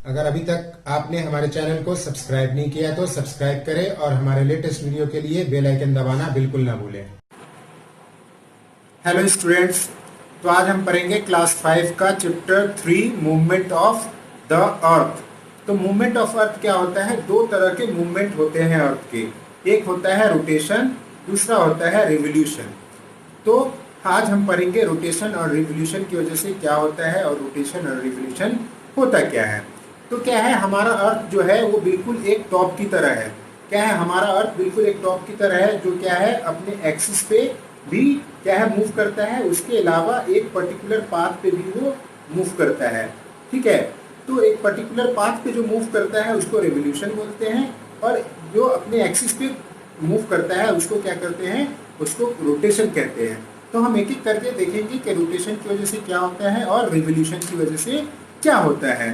अगर अभी तक आपने हमारे चैनल को सब्सक्राइब नहीं किया तो सब्सक्राइब करें और हमारे लेटेस्ट वीडियो के लिए बेल आइकन दबाना बिल्कुल ना भूलें। हेलो स्टूडेंट्स, तो आज हम पढ़ेंगे क्लास 5 का चैप्टर 3 मूवमेंट ऑफ द अर्थ। तो मूवमेंट ऑफ अर्थ क्या होता है? दो तरह के मूवमेंट होते हैं अर्थ के, एक होता है रोटेशन, दूसरा होता है रिवोल्यूशन। तो आज हम पढ़ेंगे रोटेशन और रिवोल्यूशन की वजह से क्या होता है और रोटेशन और रिवोल्यूशन होता क्या है। तो क्या है, हमारा अर्थ जो है वो बिल्कुल एक टॉप की तरह है। क्या है, हमारा अर्थ बिल्कुल एक टॉप की तरह है जो क्या है अपने एक्सिस पे भी क्या है मूव करता है, उसके अलावा एक पर्टिकुलर पाथ पे भी वो मूव करता है। ठीक है, तो एक पर्टिकुलर पाथ पे जो मूव करता है उसको रिवोल्यूशन बोलते हैं, और जो अपने एक्सिस पे मूव करता है उसको क्या करते हैं, उसको रोटेशन कहते हैं। तो हम एक एक करके देखेंगे कि रोटेशन की वजह से क्या होता है और रिवोल्यूशन की वजह से क्या होता है।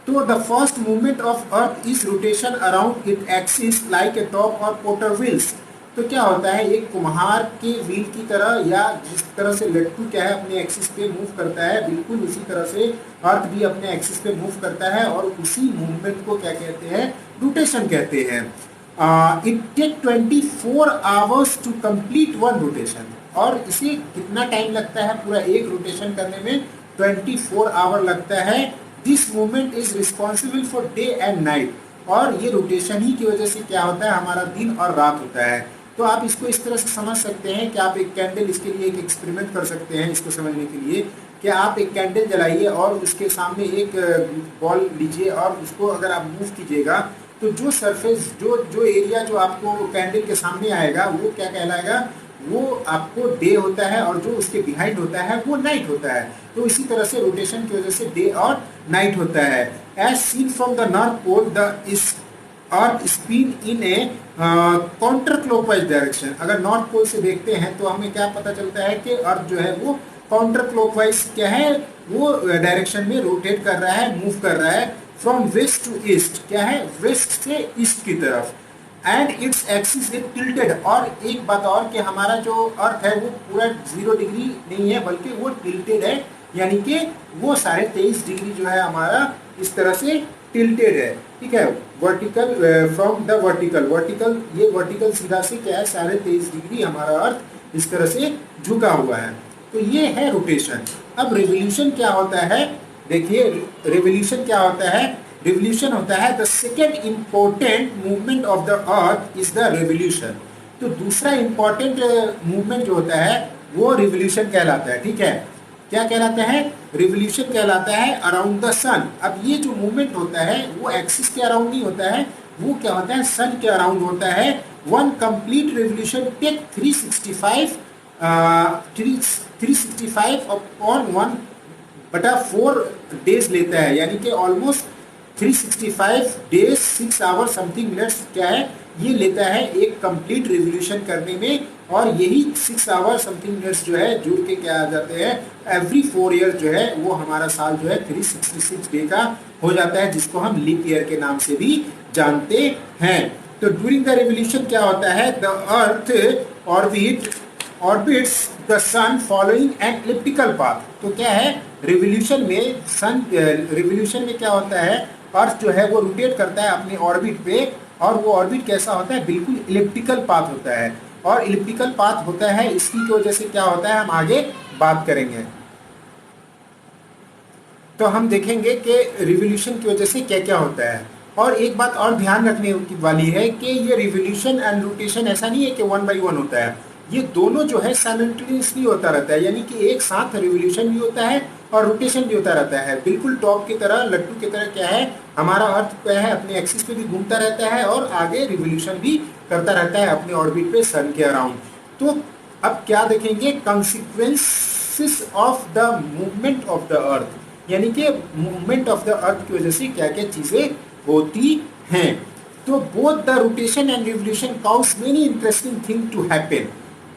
तो the first movement of earth is rotation around it axis like a top और पोटर व्हील्स। तो क्या होता है, एक कुम्हार के व्हील की तरह, या जिस तरह से लट्टू क्या है अपने एक्सिस पे मूव करता है, बिल्कुल उसी तरह से अर्थ भी अपने एक्सिस पे मूव करता है, और उसी मूवमेंट को क्या कहते हैं, रोटेशन कहते हैं। It take 24 hours to complete one rotation. और इसे कितना टाइम लगता है पूरा एक रोटेशन करने में? 24 आवर लगता है। This movement is responsible for day and night. और ये रोटेशन ही की वजह से क्या होता है, हमारा दिन और रात होता है। तो आप इसको इस तरह से समझ सकते हैं कि आप एक कैंडल, इसके लिए एक एक्सपेरिमेंट कर सकते हैं इसको समझने के लिए, कि आप एक कैंडल जलाइए और उसके सामने एक बॉल लीजिए और उसको अगर आप मूव कीजिएगा तो जो सरफेस, जो एरिया जो आपको कैंडल के सामने आएगा वो क्या कहलाएगा, वो आपको डे होता है, और जो उसके बिहाइंड होता है वो नाइट होता है। तो इसी तरह से रोटेशन की वजह से डे और नाइट होता है। As seen from the north pole the earth spin in a counter clockwise direction. अगर नॉर्थ पोल से देखते हैं तो हमें क्या पता चलता है कि अर्थ जो है वो काउंटर क्लॉकवाइज क्या है, वो डायरेक्शन में रोटेट कर रहा है, मूव कर रहा है। फ्रॉम वेस्ट टू ईस्ट, क्या है, वेस्ट से ईस्ट की तरफ। And its axis is tilted. और एक बात और कि हमारा जो अर्थ है वो पूरा 0 डिग्री नहीं है, बल्कि वो टिल्टेड है, यानी कि वो 23.5 डिग्री जो है हमारा इस तरह से टिल्टेड है। ठीक है, वर्टिकल फ्रॉम द वर्टिकल, ये वर्टिकल सीधा से क्या है 23.5 डिग्री हमारा अर्थ इस तरह से झुका हुआ है। तो ये है रोटेशन। अब रिवोल्यूशन क्या होता है, देखिए रिवोल्यूशन क्या होता है। रिवोल्यूशन होता है the second important movement of the earth is the revolution. तो दूसरा इंपॉर्टेंट मूवमेंट जो होता है वो रिवोल्यूशन कहलाता है। ठीक है, क्या कहलाता है, रिवोल्यूशन कहलाता है अराउंड द सन। अब ये जो मूवमेंट होता है वो एक्सिस के अराउंड नहीं होता है, वो क्या होता है, सन के अराउंड होता है। One complete revolution take 365 upon 1/4 days लेता है, यानी कि almost 365 days 6 hour something minutes क्या है ये लेता है एक कंप्लीट रिवोल्यूशन करने में। और यही 6 आवर समथिंग मिनट्स जो है जुड़ के क्या आ जाते हैं, एवरी 4 ईयर जो है वो हमारा साल जो है 366 डे का हो जाता है, जिसको हम लीप ईयर के नाम से भी जानते हैं। तो ड्यूरिंग द रिवोल्यूशन क्या होता है, the earth orbits the sun following an elliptical path. तो क्या है, रिवोल्यूशन में क्या होता है, अर्थ जो है वो रोटेट करता है अपने ऑर्बिट पे, और वो ऑर्बिट कैसा होता है, बिल्कुल इलिप्टिकल पाथ होता है। और इलिप्टिकल पाथ होता है, इसकी वजह से क्या होता है हम आगे बात करेंगे। तो हम देखेंगे कि रिवोल्यूशन की वजह से क्या क्या होता है। और एक बात और ध्यान रखने वाली है कि ये रिवोल्यूशन एंड रोटेशन ऐसा नहीं है कि 1 by 1 होता है, ये दोनों जो है साइमल्टेनियसली होता रहता है, यानी कि एक साथ रिवोल्यूशन भी होता है और रोटेशन भी होता रहता है। बिल्कुल टॉप की तरह, लट्टू की तरह क्या है, हमारा अर्थ क्या है अपने एक्सिस पे भी घूमता रहता है और आगे रिवोल्यूशन भी करता रहता है अपने ऑर्बिट पे सन के अराउंड। तो अब क्या देखेंगे, consequences of the movement of the अर्थ, यानी कि मूवमेंट ऑफ द अर्थ की वजह से क्या क्या चीजें होती हैं। तो both the rotation and revolution cause many interesting thing to happen.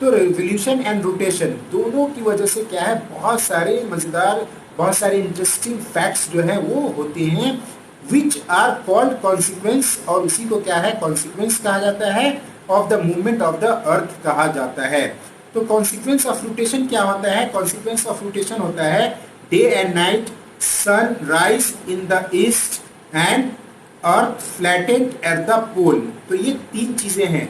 तो रिवोल्यूशन एंड रोटेशन दोनों की वजह से क्या है, बहुत सारे मजेदार, बहुत सारे इंटरेस्टिंग फैक्ट्स जो है वो होते हैं, विच आर कॉल्ड कॉन्सिक्वेंस। और उसी को क्या है, कॉन्सिक्वेंस कहा जाता है, of the movement of the अर्थ कहा जाता है। तो कॉन्सिक्वेंस ऑफ रोटेशन क्या होता है, कॉन्सिक्वेंस ऑफ रोटेशन होता है day and night, sunrise in the east and earth flattened at the pole. तो ये तीन चीजें हैं,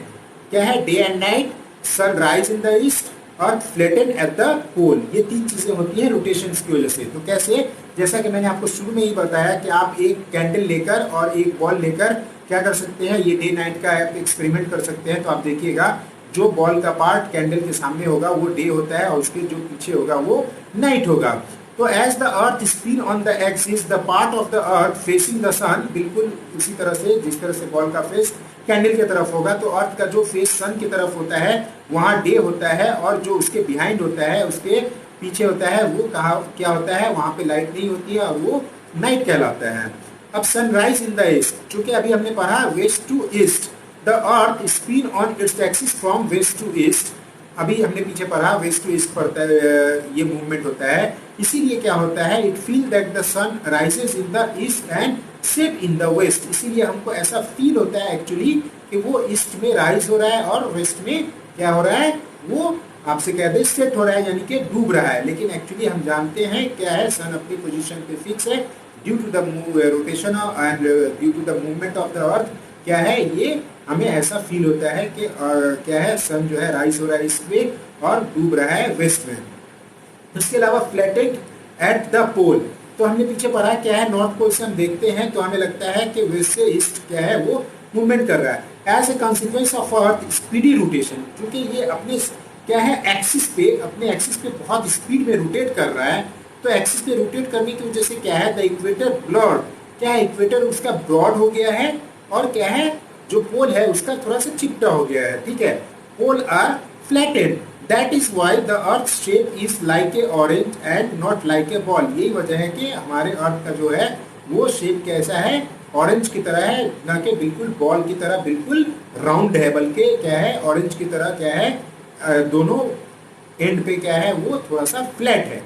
क्या है, day and night, sunrise in the east, earth flattened at the pole. ये तीन चीजें होती हैं रोटेशन की वजह से। तो कैसे, जैसा कि मैंने आपको शुरू में ही बताया कि आप एक कैंडल लेकर और एक बॉल लेकर क्या कर सकते हैं, ये डे नाइट का एक्सपेरिमेंट कर सकते हैं। तो आप देखिएगा जो बॉल का पार्ट कैंडल के सामने होगा वो डे होता है और उसके जो पीछे होगा वो नाइट होगा। तो as the earth spin on the axis the part of the earth facing the sun, बिल्कुल उसी तरह से जिस तरह से बॉल का फेस कैंडल की तरफ होगा, तो अर्थ का जो फेस सन की तरफ होता है वहाँ डे होता है, और जो उसके बिहाइंड होता है, उसके पीछे होता है, वो कहा क्या होता है, वहाँ पे लाइट नहीं होती है और वो नाइट कहलाता है। अब सनराइज इन द ईस्ट, चूंकि अभी हमने पढ़ा west to east, the earth spin on its axis from west to east. अभी हमने पीछे पढ़ा वेस्ट टू ईस्ट पढ़ता है, ये मूवमेंट होता है। इसीलिए क्या होता है, it feel that the sun rises in the east and set in the west. इसीलिए हमको ऐसा फील होता है एक्चुअली कि वो ईस्ट में राइज हो रहा है और वेस्ट में क्या हो रहा है, वो आपसे कहते हैं सेट हो रहा है, यानी कि डूब रहा है। लेकिन एक्चुअली हम जानते हैं क्या है, सन अपनी पोजीशन पे फिक्स है due to the rotation and due to the movement of the earth. क्या है, ये हमें ऐसा फील होता है कि क्या है, सन जो है राइज हो रहा है ईस्ट में और डूब रहा है वेस्ट में। इसके अलावा फ्लैटेड एट द पोल, तो हमने पीछे पढ़ा क्या है, नॉर्थ पोल से हम देखते हैं तो हमें लगता है कि वेस्ट से ईस्ट क्या है वो मूवमेंट कर रहा है। As a consequence of earth speedy rotation, क्योंकि ये अपने क्या है एक्सिस पे, अपने एक्सिस पे बहुत स्पीड में रोटेट कर रहा है। तो एक्सिस पे रोटेट करने की वजह से क्या है, द इक्वेटर ब्रॉड, क्या है, इक्वेटर उसका ब्रॉड हो गया है और क्या है, जो पोल है उसका थोड़ा सा चिपटा हो गया है। ठीक है, pole are flattened, that is why the earth shape is like a orange and not like a ball. यही वजह है कि हमारे अर्थ का जो है वो शेप कैसा है, ऑरेंज की तरह है, ना कि बिल्कुल बॉल की तरह बिल्कुल राउंड है, बल्कि क्या है, ऑरेंज की तरह क्या है, दोनों एंड पे क्या है वो थोड़ा सा फ्लैट है।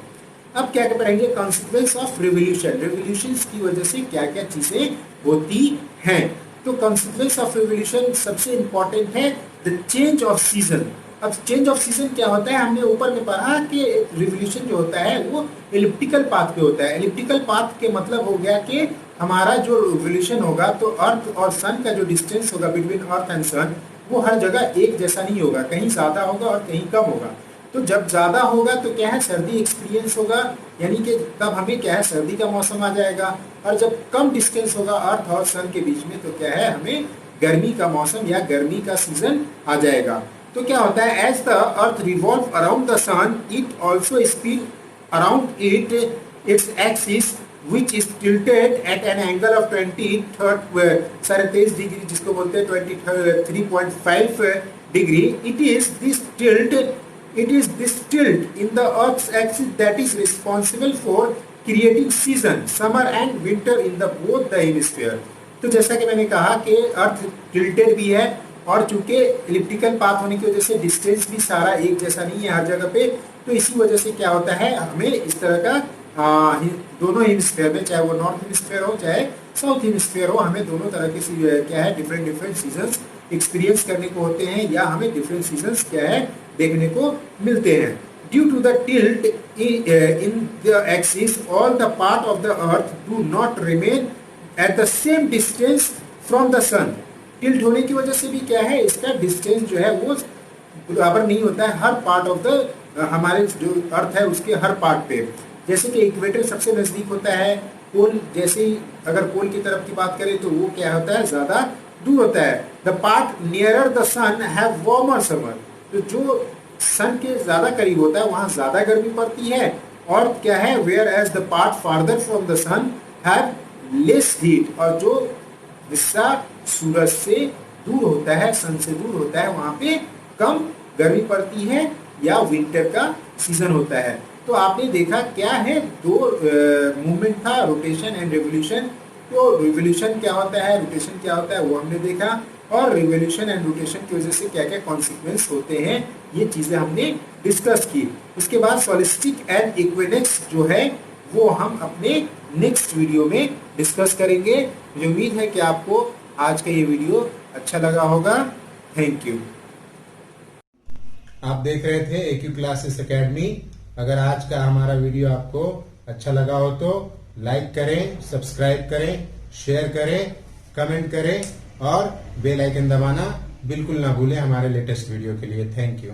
अब क्या करेंगे, कॉन्सिक्वेंस ऑफ रिवोल्यूशन, रिवोल्यूशंस की वजह से क्या क्या चीजें होती हैं। तो कॉन्सिक्वेंस ऑफ रिवोल्यूशन सबसे इंपॉर्टेंट है द चेंज ऑफ सीजन। अब चेंज ऑफ सीजन क्या होता है, हमने ऊपर में पढ़ा कि रिवोल्यूशन जो होता है वो एलिप्टिकल पाथ पे होता है। एलिप्टिकल पाथ के मतलब हो गया कि हमारा जो रिवोल्यूशन होगा तो अर्थ और सन का जो डिस्टेंस होगा बिटवीन अर्थ एंड सन वो हर जगह एक जैसा नहीं होगा, कहीं ज्यादा होगा और कहीं कम होगा। तो जब ज्यादा होगा तो क्या है, सर्दी एक्सपीरियंस होगा, यानी कि तब हमें क्या है, सर्दी का मौसम आ जाएगा। और जब कम डिस्टेंस होगा अर्थ और सन के बीच में तो क्या है, हमें गर्मी का मौसम या गर्मी का सीजन आ जाएगा। तो क्या होता है, as the earth revolve around the sun it also spin around it its axis which is tilted at an angle of 23 degree, जिसको बोलते हैं 23.5 degree. It is this tilt in the Earth's axis that is responsible for creating season, summer and winter in the both the hemisphere। तो जैसा कि मैंने कहा कि अर्थ tilted भी है और चूंकि इलिप्टिकल पाथ होने की वजह से डिस्टेंस भी सारा एक जैसा नहीं है हर जगह पे, तो इसी वजह से क्या होता है, हमें इस तरह का दोनों हेमिस्फीयर में, चाहे वो नॉर्थ हेमिस्फीयर हो चाहे साउथ हेमिस्फीयर हो, हमें दोनों तरह के क्या है डिफरेंट सीजन्स एक्सपीरियंस करने को होते हैं, या हमें डिफरेंट सीजन्स क्या है देखने को मिलते हैं। Due to the tilt in the axis all the part of the earth do not remain at the same distance from the sun. Tilt होने की वजह से भी क्या है, इसका डिस्टेंस जो है वो बराबर नहीं होता है हर पार्ट ऑफ द हमारे जो अर्थ है उसके हर पार्ट पे। जैसे कि इक्वेटर सबसे नजदीक होता है, पोल जैसे ही अगर पोल की तरफ की बात करें तो वो क्या होता है, ज्यादा दूर होता है। The part nearer the sun have warmer summer, तो जो सन के ज्यादा करीब होता है वहां ज्यादा गर्मी पड़ती है, और क्या है, whereas the part farther from the sun have less heat, और जो हिस्सा सूरज से दूर होता है, सन से दूर होता है, वहां पे कम गर्मी पड़ती है या विंटर का सीजन होता है। तो आपने देखा क्या है, दो मूवमेंट था, रोटेशन एंड रिवोल्यूशन। तो रिवोल्यूशन क्या होता है, रोटेशन क्या होता है वो हमने देखा, और रिवोल्यूशन एंड रोटेशन की वजह से क्या क्या कॉन्सिक्वेंस होते हैं ये चीजें हमने डिस्कस की। उसके बाद सोलिस्टिक एंड इक्विनोक्स जो है वो हम अपने नेक्स्ट वीडियो में डिस्कस करेंगे। मुझे उम्मीद है कि आपको आज का ये वीडियो अच्छा लगा होगा। Thank you. आप देख रहे थे AQ क्लासेस एकेडमी। अगर आज का हमारा वीडियो आपको अच्छा लगा हो तो लाइक करें, सब्सक्राइब करें, शेयर करें, कमेंट करें और बेल आइकन दबाना बिल्कुल ना भूलें हमारे लेटेस्ट वीडियो के लिए। Thank you.